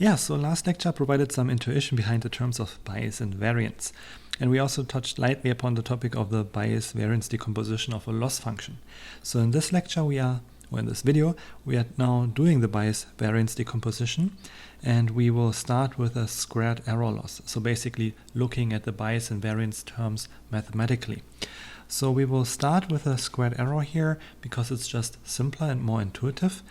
Yeah, so last lecture provided some intuition behind the terms of bias and variance. And we also touched lightly upon the topic of the bias-variance decomposition of a loss function. So in this lecture in this video, we are now doing the bias-variance decomposition, and we will start with a squared error loss. So basically looking at the bias and variance terms mathematically. So we will start with a squared error here because it's just simpler and more intuitive.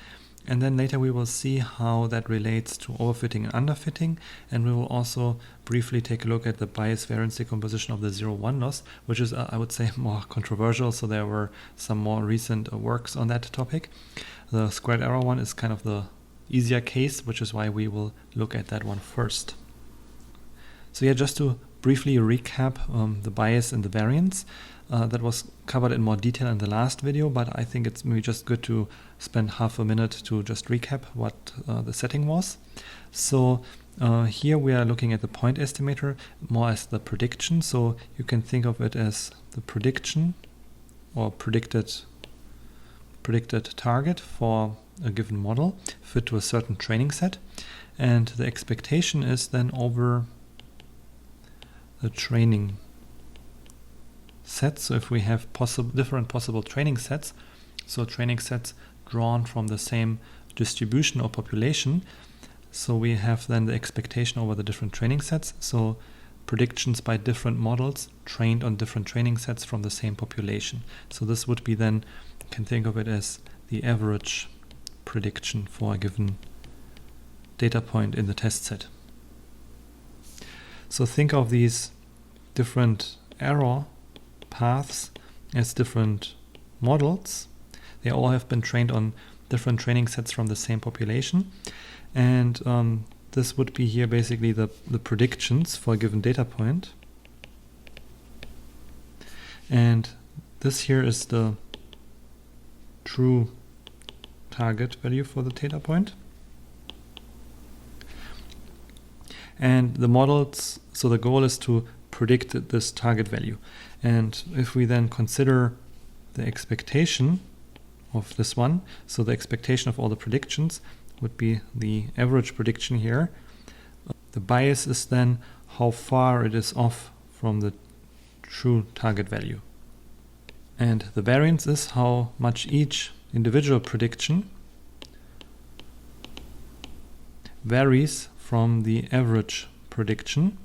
And then later we will see how that relates to overfitting and underfitting, and we will also briefly take a look at the bias-variance decomposition of the 0,1 loss, which is, I would say, more controversial, so there were some more recent works on that topic. The squared error one is kind of the easier case, which is why we will look at that one first. So yeah, just to briefly recap the bias and the variance. That was covered in more detail in the last video, but I think it's maybe just good to spend half a minute to just recap what the setting was. So here we are looking at the point estimator more as the prediction. So you can think of it as the prediction or predicted target for a given model fit to a certain training set. And the expectation is then over the training sets. So if we have different possible training sets, so training sets drawn from the same distribution or population, so we have then the expectation over the different training sets, so predictions by different models trained on different training sets from the same population. So this would be then, you can think of it as the average prediction for a given data point in the test set. So think of these different error paths as different models. They all have been trained on different training sets from the same population, and this would be here basically the predictions for a given data point, and this here is the true target value for the data point. And the models, so the goal is to predict this target value. And if we then consider the expectation of this one, so the expectation of all the predictions would be the average prediction here. The bias is then how far it is off from the true target value. And the variance is how much each individual prediction varies from the average prediction.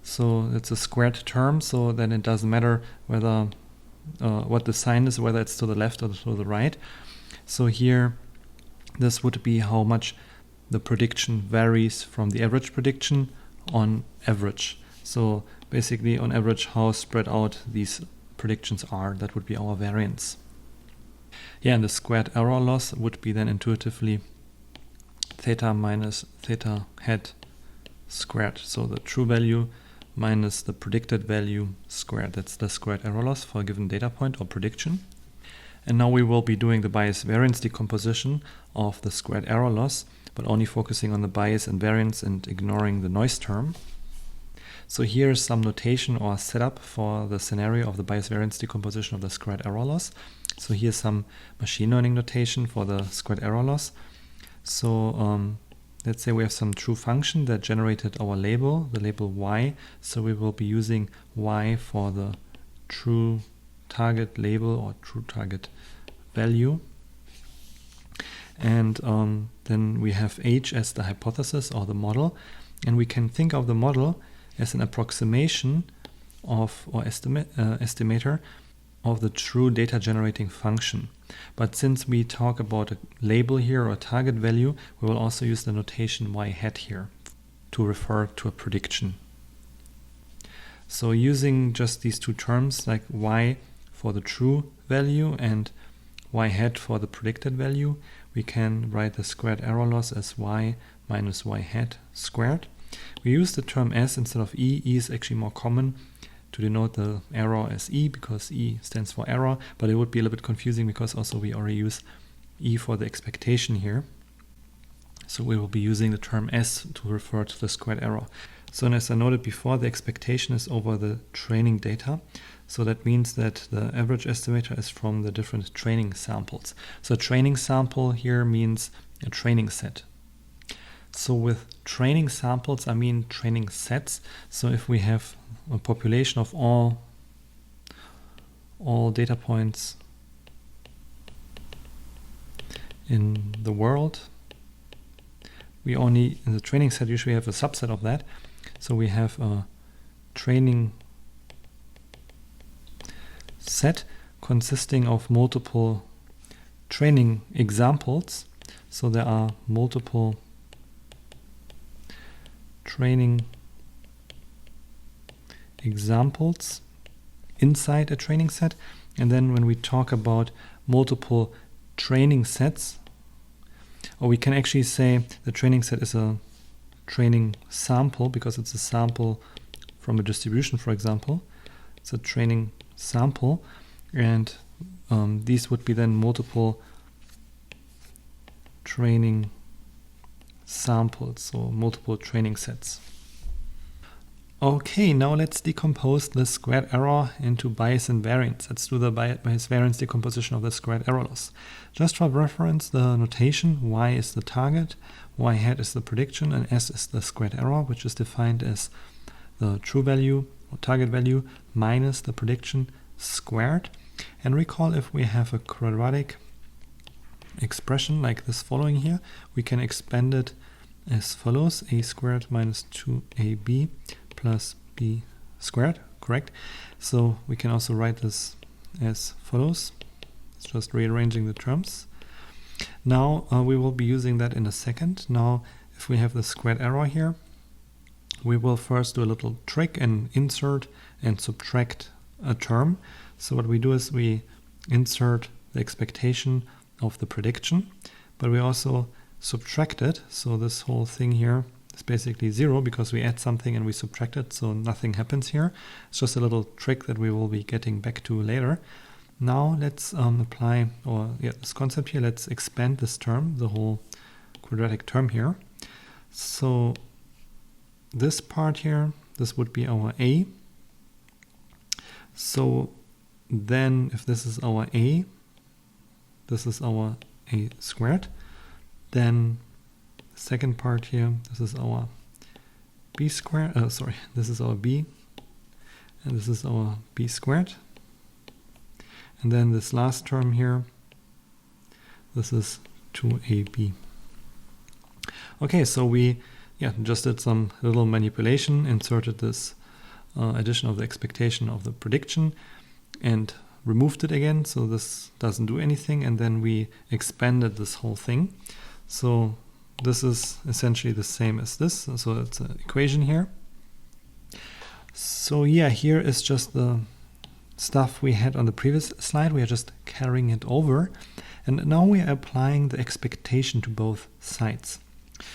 So it's a squared term, so then it doesn't matter whether what the sign is, whether it's to the left or to the right. So here this would be how much the prediction varies from the average prediction on average. So basically on average how spread out these predictions are. That would be our variance. Yeah, and the squared error loss would be then intuitively theta minus theta hat squared. So the true value minus the predicted value squared. That's the squared error loss for a given data point or prediction. And now we will be doing the bias variance decomposition of the squared error loss, but only focusing on the bias and variance and ignoring the noise term. So here's some notation or setup for the scenario of the bias variance decomposition of the squared error loss. So here's some machine learning notation for the squared error loss. So let's say we have some true function that generated our label, the label y. So we will be using y for the true target label or true target value. And then we have h as the hypothesis or the model. And we can think of the model as an approximation of or estimator of the true data generating function. But since we talk about a label here or a target value, we will also use the notation y hat here to refer to a prediction. So using just these two terms like y for the true value and y hat for the predicted value, we can write the squared error loss as y minus y hat squared. We use the term s instead of e. E is actually more common to denote the error as e because e stands for error, but it would be a little bit confusing because also we already use e for the expectation here. So we will be using the term s to refer to the squared error. So as I noted before, the expectation is over the training data. So that means that the average estimator is from the different training samples. So a training sample here means a training set. So with training samples, I mean training sets. So if we have a population of all data points in the world, we only, in the training set, usually have a subset of that. So we have a training set consisting of multiple training examples. So there are multiple training examples inside a training set. And then when we talk about multiple training sets, or we can actually say the training set is a training sample because it's a sample from a distribution, for example. It's a training sample, and these would be then multiple training samples, so multiple training sets. Okay, now let's decompose the squared error into bias and variance. Let's do the bias-variance decomposition of the squared error loss. Just for reference, the notation y is the target, y hat is the prediction, and s is the squared error, which is defined as the true value or target value minus the prediction squared. And recall, if we have a quadratic expression like this following here, we can expand it as follows: a squared minus 2ab plus b squared, correct? So we can also write this as follows. It's just rearranging the terms. Now we will be using that in a second. Now if we have the squared error here, we will first do a little trick and insert and subtract a term. So what we do is we insert the expectation of the prediction, but we also subtract it. So this whole thing here is basically 0 because we add something and we subtract it, so nothing happens here. It's just a little trick that we will be getting back to later. Now let's apply this concept here. Let's expand this term, the whole quadratic term here. So this part here, this would be our a. So then if this is our a, this is our a squared, then the second part here, this is our b squared, this is our b, and this is our b squared. And then this last term here, this is 2ab. Okay, so we just did some little manipulation, inserted this addition of the expectation of the prediction and removed it again, so this doesn't do anything, and then we expanded this whole thing. So this is essentially the same as this, so that's an equation here. So here is just the stuff we had on the previous slide. We are just carrying it over, and now we are applying the expectation to both sides.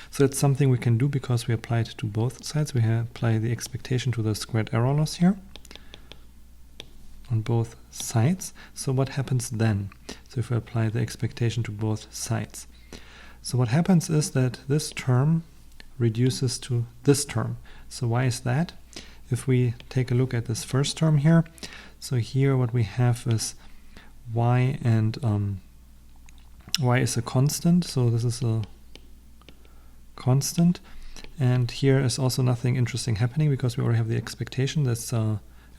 So it's something we can do because we apply it to both sides. We apply the expectation to the squared error loss here on both sides. So what happens then? So if we apply the expectation to both sides, so what happens is that this term reduces to this term. So why is that? If we take a look at this first term here, so here what we have is y, and y is a constant, so this is a constant, and here is also nothing interesting happening because we already have the expectation. That's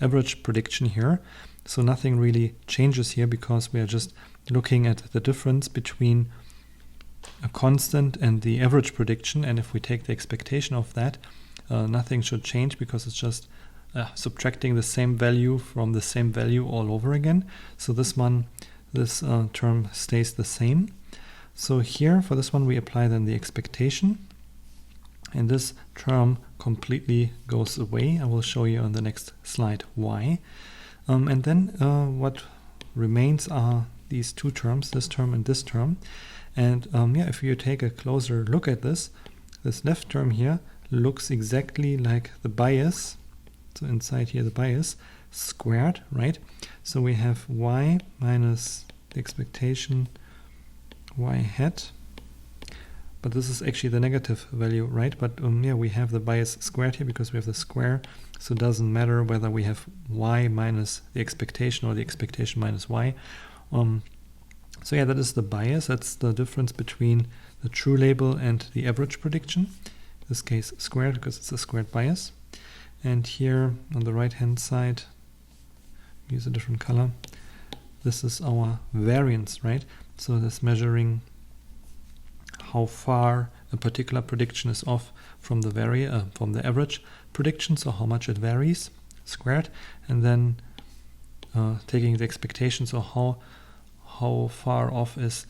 average prediction here, so nothing really changes here because we are just looking at the difference between a constant and the average prediction, and if we take the expectation of that, nothing should change because it's just subtracting the same value from the same value all over again. So this term stays the same. So here for this one we apply then the expectation, and this term completely goes away. I will show you on the next slide why. And then what remains are these two terms, this term and this term. And if you take a closer look at this left term here looks exactly like the bias. So inside here the bias squared, right? So we have y minus the expectation y hat, but this is actually the negative value, right? But we have the bias squared here because we have the square, so it doesn't matter whether we have y minus the expectation or the expectation minus y. So that is the bias. That's the difference between the true label and the average prediction. In this case squared because it's a squared bias. And here on the right hand side, use a different color. This is our variance, right? So that's measuring how far a particular prediction is off from the average prediction, so how much it varies, squared, and then taking the expectation, so how far off is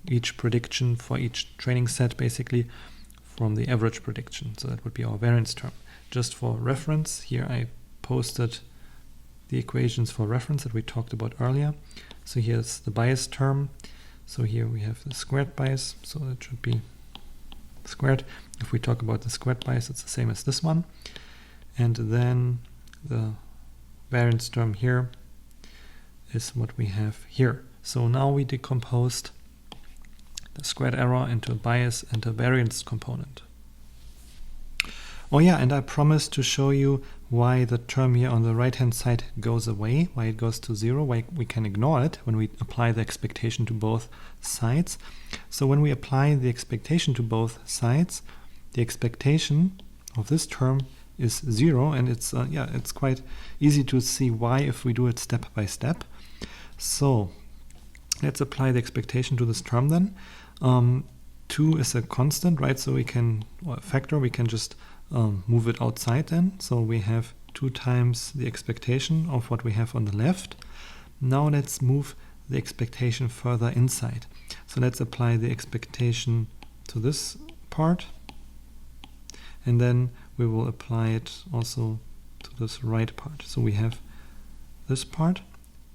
each prediction for each training set basically from the average prediction. So that would be our variance term. Just for reference, here I posted the equations for reference that we talked about earlier. So here's the bias term. So here we have the squared bias, so it should be squared. If we talk about the squared bias, it's the same as this one. And then the variance term here is what we have here. So now we decomposed the squared error into a bias and a variance component. Oh yeah, and I promised to show you why the term here on the right hand side goes away, why it goes to 0, why we can ignore it when we apply the expectation to both sides. So when we apply the expectation to both sides, the expectation of this term is 0, and it's quite easy to see why if we do it step by step. So let's apply the expectation to this term then. 2 is a constant, right? So we can, or a factor, we can just move it outside then. So we have 2 times the expectation of what we have on the left. Now let's move the expectation further inside. So let's apply the expectation to this part, and then we will apply it also to this right part. So we have this part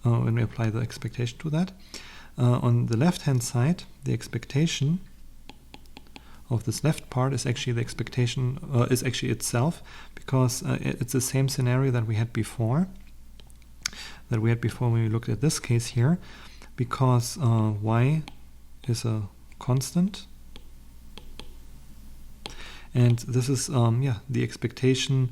when we apply the expectation to that. On the left hand side, the expectation of this left part is actually the expectation is actually itself, because it's the same scenario that we had before when we looked at this case here, because y is a constant, and this is the expectation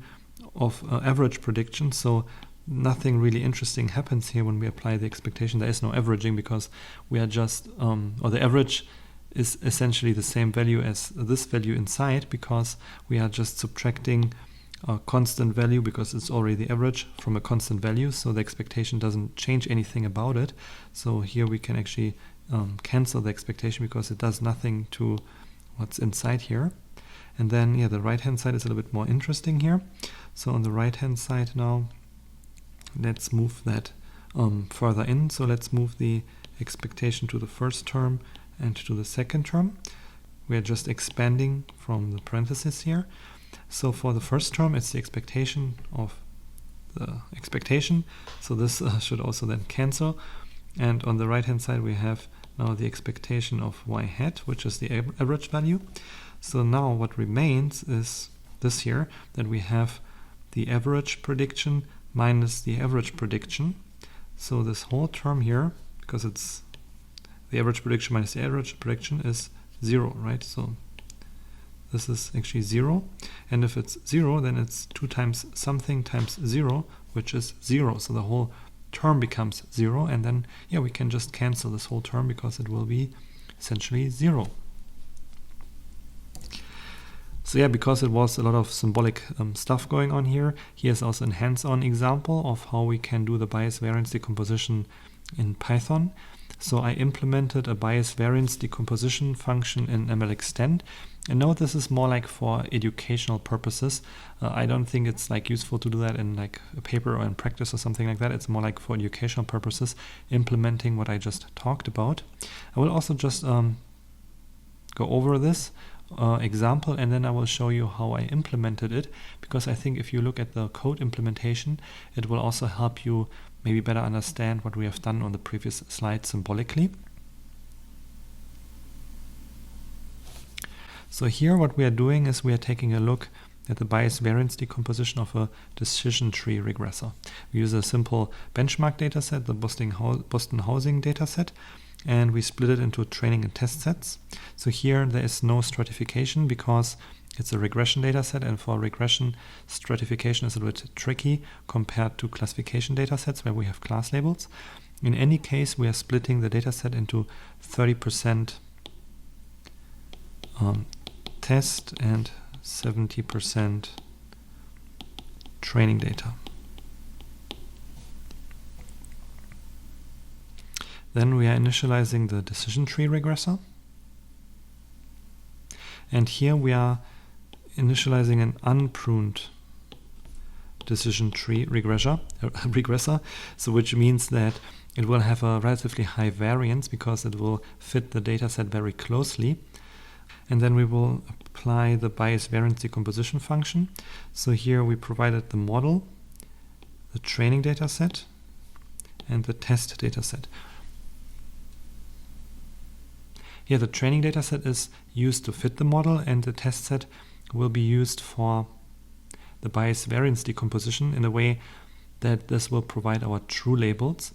of average prediction. So nothing really interesting happens here when we apply the expectation. There is no averaging because we are just or the average is essentially the same value as this value inside, because we are just subtracting a constant value because it's already the average from a constant value, so the expectation doesn't change anything about it. So here we can actually cancel the expectation because it does nothing to what's inside here. And then the right hand side is a little bit more interesting here. So on the right hand side now, let's move that further in. So let's move the expectation to the first term and to the second term. We are just expanding from the parentheses here. So for the first term, it's the expectation of the expectation. So this should also then cancel. And on the right hand side, we have now the expectation of y hat, which is the average value. So now what remains is this here, that we have the average prediction minus the average prediction. So this whole term here, because it's the average prediction minus the average prediction, is 0, right? So this is actually 0. And if it's 0, then it's 2 times something times 0, which is 0. So the whole term becomes 0. And then, we can just cancel this whole term because it will be essentially 0. So because it was a lot of symbolic stuff going on here, here's also a hands-on example of how we can do the bias-variance decomposition in Python. So I implemented a bias-variance decomposition function in MLExtend. And note this is more like for educational purposes. I don't think it's useful to do that in a paper or in practice or something like that. It's more like for educational purposes, implementing what I just talked about. I will also just go over this example, and then I will show you how I implemented it, because I think if you look at the code implementation, it will also help you maybe better understand what we have done on the previous slide symbolically. So here what we are doing is we are taking a look at the bias-variance decomposition of a decision tree regressor. We use a simple benchmark dataset, the Boston housing dataset, and we split it into training and test sets. So here there is no stratification because it's a regression dataset, and for regression, stratification is a little bit tricky compared to classification datasets where we have class labels. In any case, we are splitting the dataset into 30% test and 70% training data. Then we are initializing the decision tree regressor. And here we are initializing an unpruned decision tree regressor, so which means that it will have a relatively high variance because it will fit the data set very closely. And then we will apply the Bias-Variance decomposition function. So here we provided the model, the training data set, and the test data set. Here the training data set is used to fit the model, and the test set will be used for the Bias-Variance decomposition in a way that this will provide our true labels.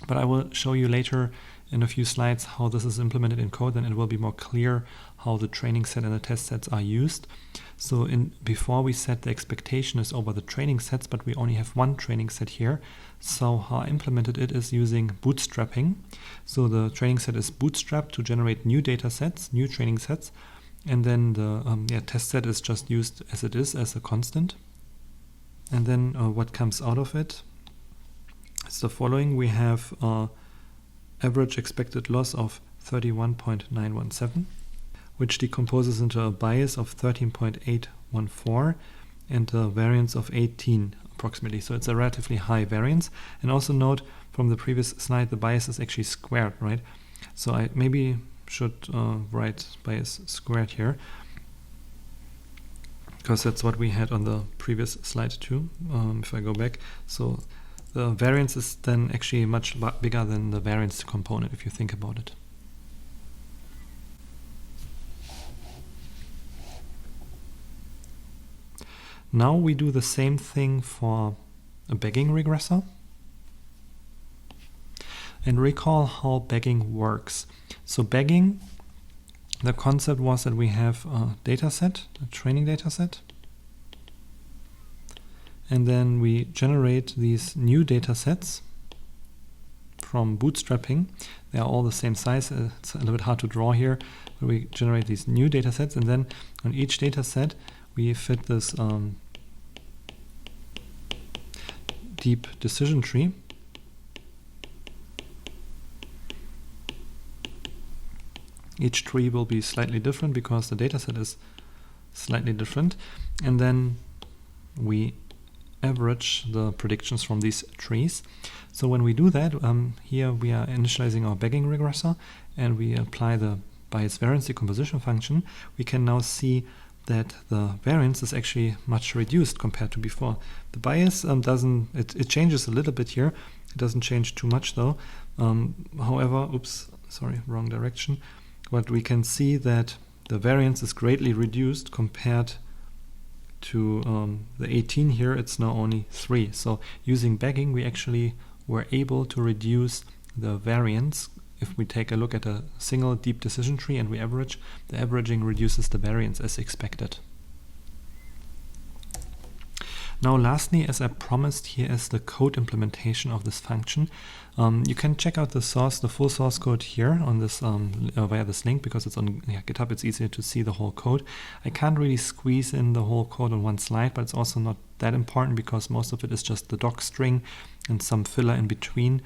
But I will show you later in a few slides how this is implemented in code, and it will be more clear how the training set and the test sets are used. So before we set the expectation is over the training sets, but we only have one training set here. So how I implemented it is using bootstrapping. So the training set is bootstrapped to generate new data sets, new training sets, and then the test set is just used as it is, as a constant. And then what comes out of it is the following. We have average expected loss of 31.917, which decomposes into a bias of 13.814 and a variance of 18 approximately. So it's a relatively high variance. And also note from the previous slide, the bias is actually squared, right? So I maybe should write bias squared here, because that's what we had on the previous slide too. If I go back, so the variance is then actually much bigger than the variance component if you think about it. Now we do the same thing for a bagging regressor. And recall how bagging works. So bagging, the concept was that we have a data set, a training data set, and then we generate these new data sets from bootstrapping. They are all the same size. It's a little bit hard to draw here, but we generate these new data sets, and then on each data set we fit this deep decision tree. Each tree will be slightly different because the data set is slightly different, and then we average the predictions from these trees. So when we do that, here we are initializing our bagging regressor and we apply the Bias-Variance decomposition function. We can now see that the variance is actually much reduced compared to before. The bias it changes a little bit here. It doesn't change too much though. However, oops, sorry, wrong direction. But we can see that the variance is greatly reduced compared to the 18 here. It's now only 3. So using bagging, we actually were able to reduce the variance. If we take a look at a single deep decision tree and we average, the averaging reduces the variance as expected. Now lastly, as I promised, here is the code implementation of this function. You can check out the full source code here on this via this link, because it's on GitHub. It's easier to see the whole code. I can't really squeeze in the whole code on one slide, but it's also not that important because most of it is just the doc string and some filler in between,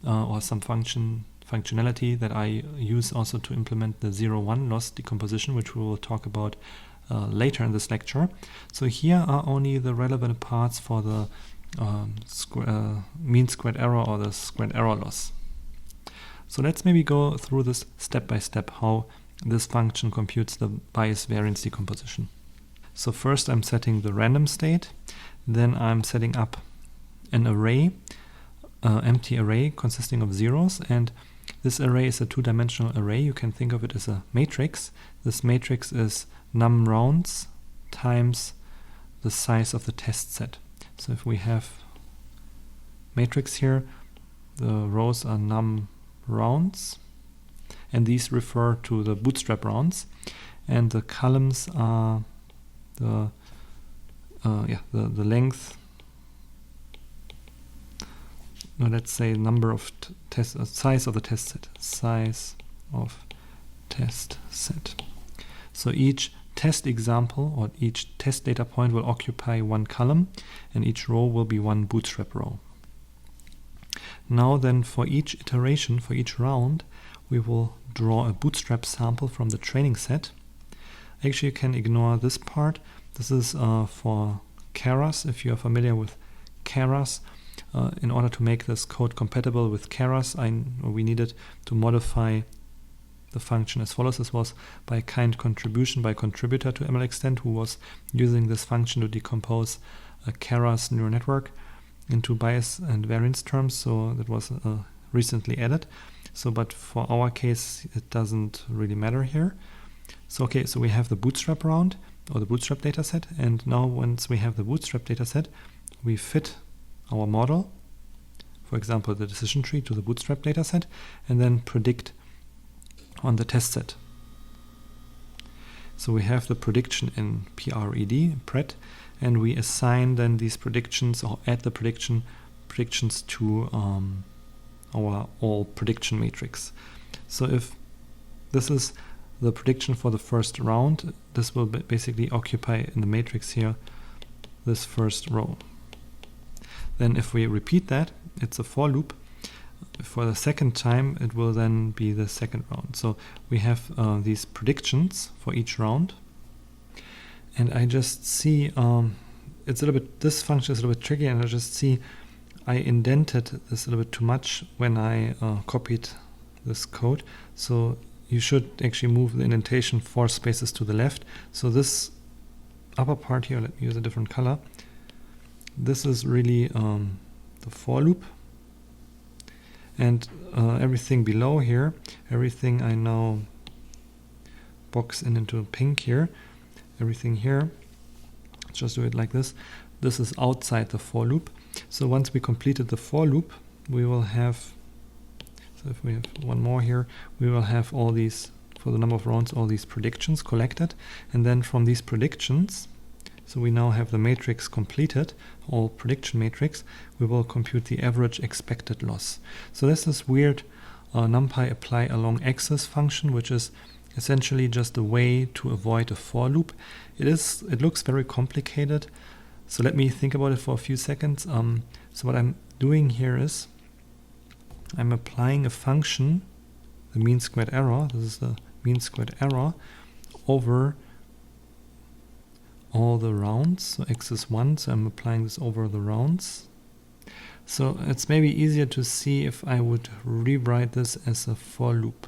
or some functionality that I use also to implement the 0-1 loss decomposition, which we will talk about later in this lecture. So here are only the relevant parts for the mean squared error or the squared error loss. So let's maybe go through this step by step, how this function computes the Bias-Variance decomposition. So first I'm setting the random state, then I'm setting up an array, empty array consisting of zeros, and this array is a two-dimensional array. You can think of it as a matrix. This matrix is num rounds times the size of the test set. So if we have matrix here, the rows are num rounds, and these refer to the bootstrap rounds, and the columns are the length. No, let's say number of size of the test set. Size of test set. So each test example or each test data point will occupy one column, and each row will be one bootstrap row. Now then, for each iteration, for each round, we will draw a bootstrap sample from the training set. Actually, you can ignore this part. This is for Keras. If you are familiar with Keras, in order to make this code compatible with Keras, we needed to modify the function as follows. This was by a kind contribution by a contributor to MLExtend, who was using this function to decompose a Keras neural network into bias and variance terms. So that was recently added. So, but for our case, it doesn't really matter here. So, okay, so we have the bootstrap round or the bootstrap dataset. And now once we have the bootstrap dataset, we fit our model, for example, the decision tree, to the bootstrap dataset, and then predict on the test set. So we have the prediction in pred, and we assign then these predictions or add the predictions to our all prediction matrix. So if this is the prediction for the first round, this will basically occupy in the matrix here this first row. Then if we repeat that, it's a for loop. For the second time, it will then be the second round. So we have these predictions for each round. And I just see it's a little bit, this function is a little bit tricky, and I just see I indented this a little bit too much when I copied this code. So you should actually move the indentation 4 spaces to the left. So this upper part here, let me use a different color. This is really the for loop. And everything below here, everything I now box into pink here, everything here, let's just do it like this. This is outside the for loop. So once we completed the for loop, we will have, so if we have one more here, we will have all these, for the number of rounds, all these predictions collected. And then from these predictions, so we now have the matrix completed, all prediction matrix, we will compute the average expected loss. So this is weird NumPy apply along axis function, which is essentially just a way to avoid a for loop. It looks very complicated. So let me think about it for a few seconds. So what I'm doing here is I'm applying a function, the mean squared error, this is the mean squared error, over all the rounds, so x is 1, so I'm applying this over the rounds. So it's maybe easier to see if I would rewrite this as a for loop.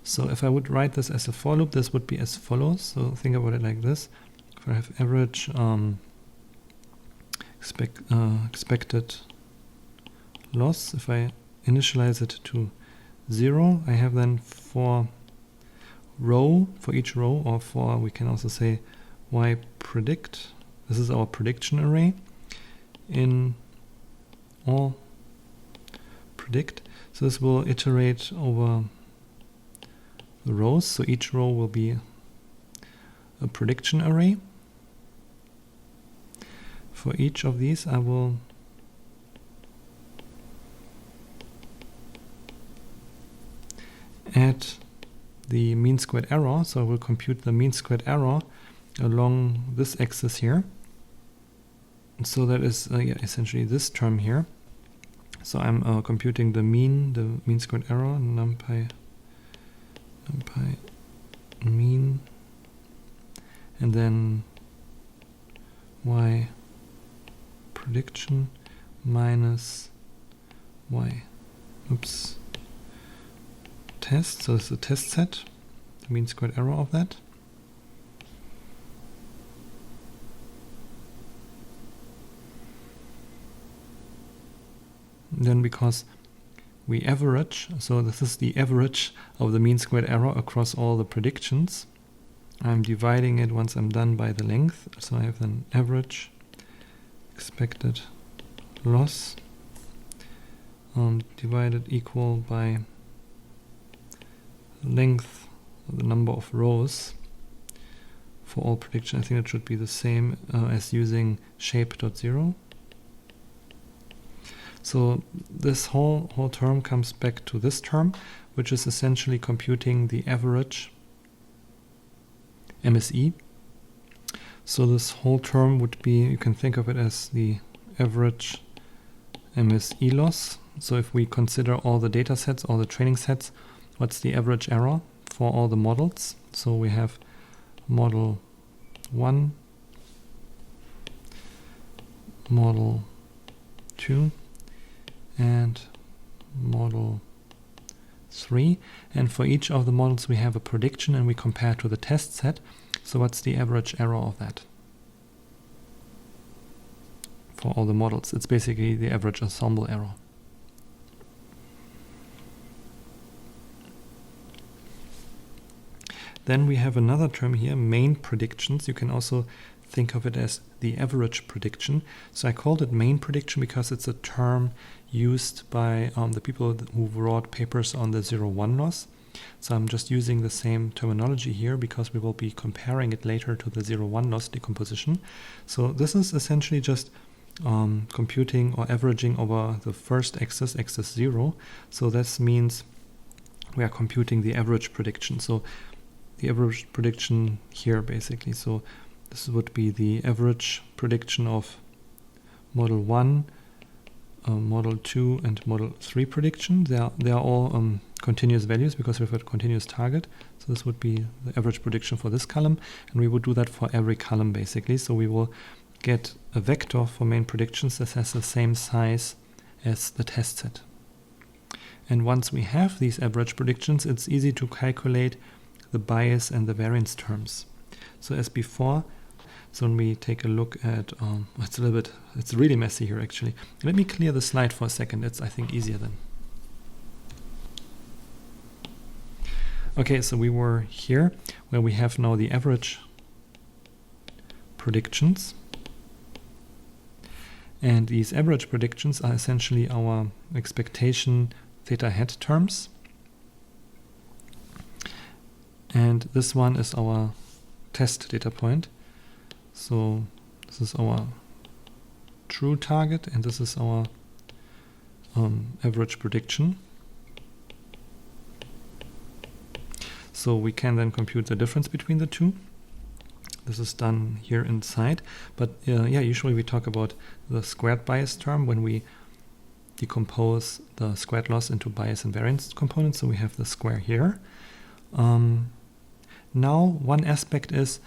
So if I would write this as a for loop, this would be as follows. So think about it like this. If I have average expected loss, if I initialize it to 0, I have then for each row, or for, we can also say y predict. This is our prediction array in all predict. So this will iterate over the rows. So each row will be a prediction array. For each of these, I will add the mean squared error. So I will compute the mean squared error along this axis here. And so that is essentially this term here. So I'm computing the mean squared error, NumPy mean, and then y prediction minus y test. So it's a test set, the mean squared error of that. And then because we average, so this is the average of the mean squared error across all the predictions. I'm dividing it once I'm done by the length. So I have an average expected loss divided equal by length of the number of rows for all predictions. I think it should be the same as using shape.0. So So this whole term comes back to this term, which is essentially computing the average MSE. So this whole term would be, you can think of it as the average MSE loss. So if we consider all the data sets, all the training sets, what's the average error for all the models? So we have model 1, model 2, and model 3. And for each of the models we have a prediction and we compare to the test set. So what's the average error of that? For all the models, it's basically the average ensemble error. Then we have another term here, main predictions. You can also think of it as the average prediction. So I called it main prediction because it's a term used by the people who wrote papers on the 0-1 loss. So I'm just using the same terminology here because we will be comparing it later to the 0-1 loss decomposition. So this is essentially just computing or averaging over the first axis, axis 0. So this means we are computing the average prediction. So the average prediction here basically. So this would be the average prediction of model 1, model 2 and model 3 prediction. They are all continuous values because we have a continuous target. So this would be the average prediction for this column, and we would do that for every column basically. So we will get a vector for main predictions that has the same size as the test set. And once we have these average predictions, it's easy to calculate the bias and the variance terms. So as before, so when we take a look at, it's really messy here actually. Let me clear the slide for a second. It's, I think, easier then. Okay, so we were here where we have now the average predictions. And these average predictions are essentially our expectation theta hat terms. And this one is our test data point. So this is our true target and this is our average prediction. So we can then compute the difference between the two. This is done here inside. But yeah, usually we talk about the squared bias term when we decompose the squared loss into bias and variance components. So we have the square here. Now one aspect is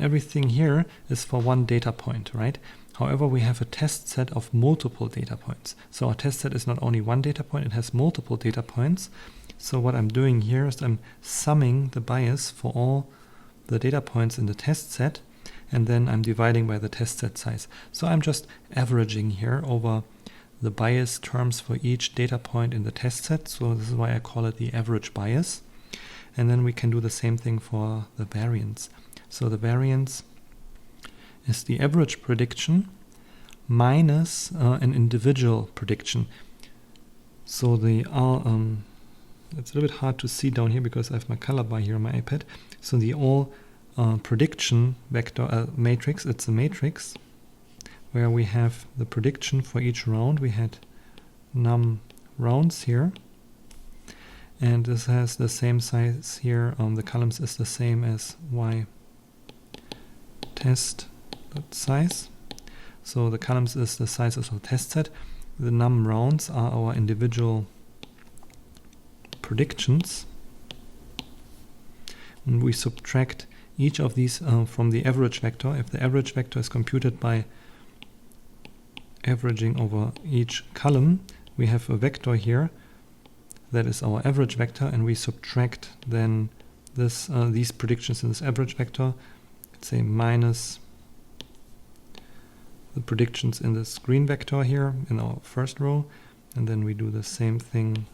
everything here is for one data point, right? However, we have a test set of multiple data points. So our test set is not only one data point, it has multiple data points. So what I'm doing here is I'm summing the bias for all the data points in the test set, and then I'm dividing by the test set size. So I'm just averaging here over the bias terms for each data point in the test set. So this is why I call it the average bias. And then we can do the same thing for the variance. So the variance is the average prediction minus an individual prediction. So the it's a little bit hard to see down here because I have my color bar here on my iPad. So the all prediction vector matrix, it's a matrix where we have the prediction for each round. We had num rounds here. And this has the same size here. The columns is the same as y test size. So the columns is the size of the test set. The num rounds are our individual predictions. And we subtract each of these from the average vector. If the average vector is computed by averaging over each column, we have a vector here. That is our average vector, and we subtract then these predictions in this average vector. Let's say minus the predictions in this green vector here in our first row, and then we do the same thing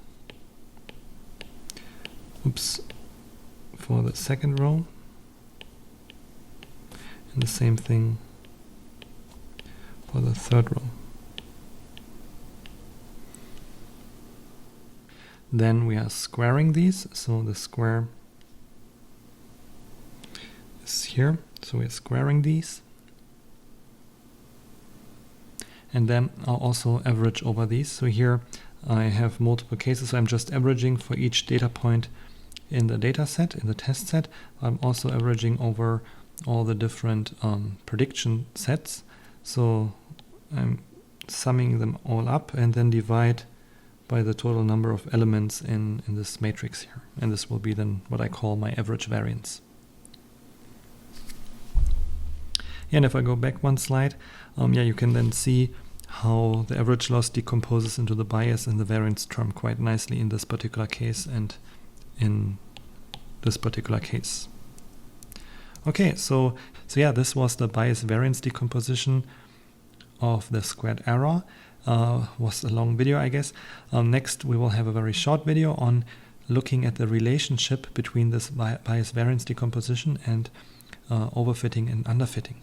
for the second row, and the same thing for the third row. Then we are squaring these, so the square is here, so we're squaring these. and then I'll also average over these. So here I have multiple cases, so I'm just averaging for each data point in the data set, in the test set. I'm also averaging over all the different prediction sets. So I'm summing them all up and then divide by the total number of elements in this matrix here. And this will be then what I call my average variance. And if I go back one slide, you can then see how the average loss decomposes into the bias and the variance term quite nicely in this particular case and in this particular case. Okay, so yeah, this was the bias-variance decomposition of the squared error. Was a long video, I guess. Next, we will have a very short video on looking at the relationship between this bias-variance decomposition and overfitting and underfitting.